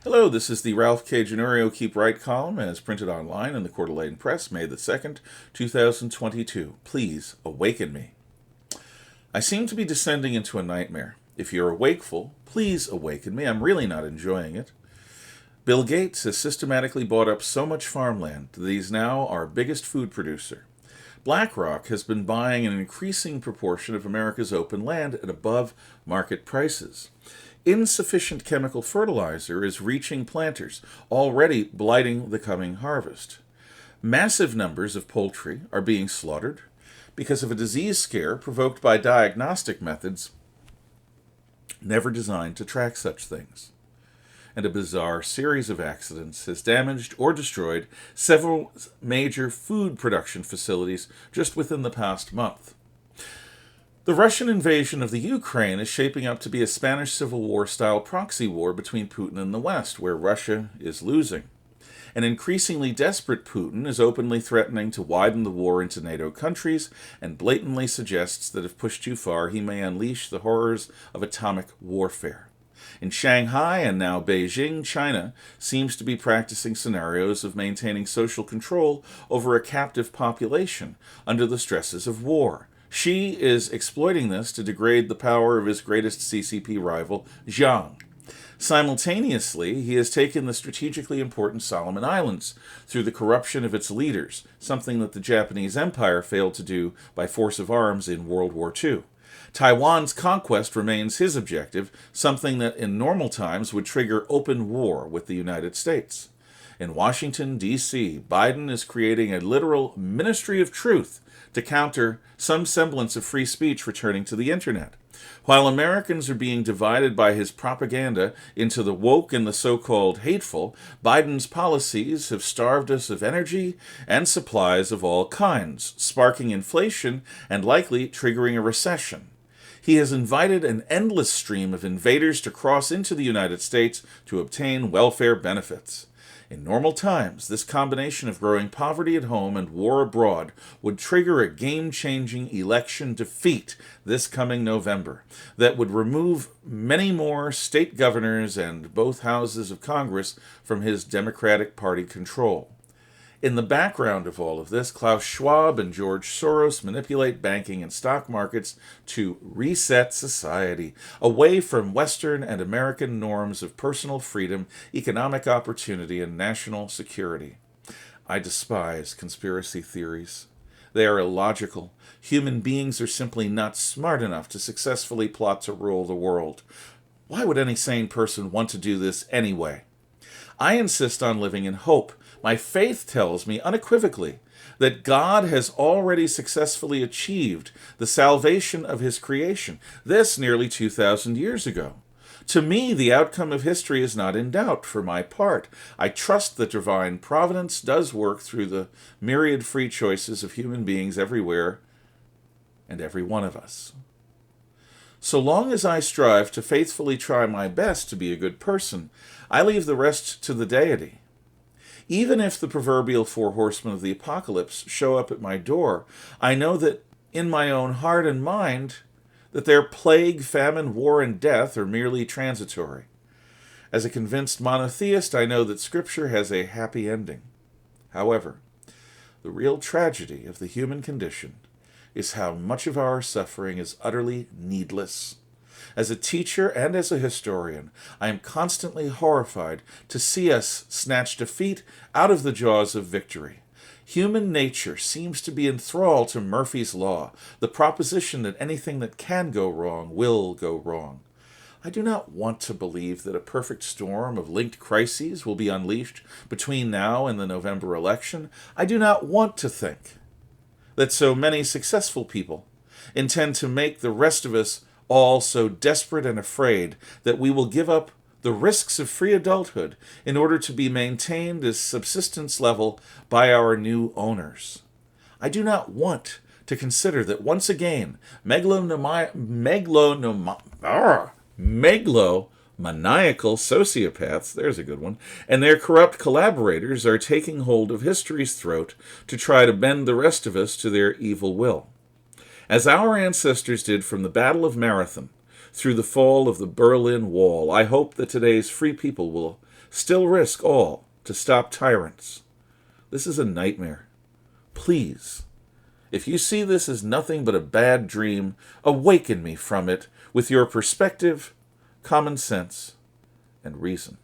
Hello, this is the Ralph K. Ginorio Keep Right column as printed online in the Coeur d'Alene Press, May the 2nd, 2022. Please awaken me. I seem to be descending into a nightmare. If you're wakeful, please awaken me. I'm really not enjoying it. Bill Gates has systematically bought up so much farmland that he's now our biggest food producer. BlackRock has been buying an increasing proportion of America's open land at above market prices. Insufficient chemical fertilizer is reaching planters, already blighting the coming harvest. Massive numbers of poultry are being slaughtered because of a disease scare provoked by diagnostic methods never designed to track such things. And a bizarre series of accidents has damaged or destroyed several major food production facilities just within the past month. The Russian invasion of the Ukraine is shaping up to be a Spanish Civil War-style proxy war between Putin and the West, where Russia is losing. An increasingly desperate Putin is openly threatening to widen the war into NATO countries and blatantly suggests that if pushed too far, he may unleash the horrors of atomic warfare. In Shanghai and now Beijing, China seems to be practicing scenarios of maintaining social control over a captive population under the stresses of war. Xi is exploiting this to degrade the power of his greatest CCP rival, Jiang. Simultaneously, he has taken the strategically important Solomon Islands through the corruption of its leaders, something that the Japanese Empire failed to do by force of arms in World War II. Taiwan's conquest remains his objective, something that in normal times would trigger open war with the United States. In Washington, D.C., Biden is creating a literal Ministry of Truth to counter some semblance of free speech returning to the internet. While Americans are being divided by his propaganda into the woke and the so-called hateful, Biden's policies have starved us of energy and supplies of all kinds, sparking inflation and likely triggering a recession. He has invited an endless stream of invaders to cross into the United States to obtain welfare benefits. In normal times, this combination of growing poverty at home and war abroad would trigger a game-changing election defeat this coming November that would remove many more state governors and both houses of Congress from his Democratic Party control. In the background of all of this, Klaus Schwab and George Soros manipulate banking and stock markets to reset society away from Western and American norms of personal freedom, economic opportunity, and national security. I despise conspiracy theories. They are illogical. Human beings are simply not smart enough to successfully plot to rule the world. Why would any sane person want to do this anyway? I insist on living in hope. My faith tells me unequivocally that God has already successfully achieved the salvation of his creation, this nearly 2,000 years ago. To me, the outcome of history is not in doubt. For my part, I trust that divine providence does work through the myriad free choices of human beings everywhere and every one of us. So long as I strive to faithfully try my best to be a good person, I leave the rest to the deity. Even if the proverbial four horsemen of the apocalypse show up at my door, I know that in my own heart and mind that their plague, famine, war, and death are merely transitory. As a convinced monotheist, I know that Scripture has a happy ending. However, the real tragedy of the human condition is how much of our suffering is utterly needless. As a teacher and as a historian, I am constantly horrified to see us snatch defeat out of the jaws of victory. Human nature seems to be in thrall to Murphy's Law, the proposition that anything that can go wrong will go wrong. I do not want to believe that a perfect storm of linked crises will be unleashed between now and the November election. I do not want to think that so many successful people intend to make the rest of us all so desperate and afraid that we will give up the risks of free adulthood in order to be maintained as subsistence level by our new owners. I do not want to consider that once again, megalomaniacal sociopaths, there's a good one, and their corrupt collaborators are taking hold of history's throat to try to bend the rest of us to their evil will. As our ancestors did from the Battle of Marathon through the fall of the Berlin Wall, I hope that today's free people will still risk all to stop tyrants. This is a nightmare. Please, if you see this as nothing but a bad dream, awaken me from it with your perspective, common sense, and reason.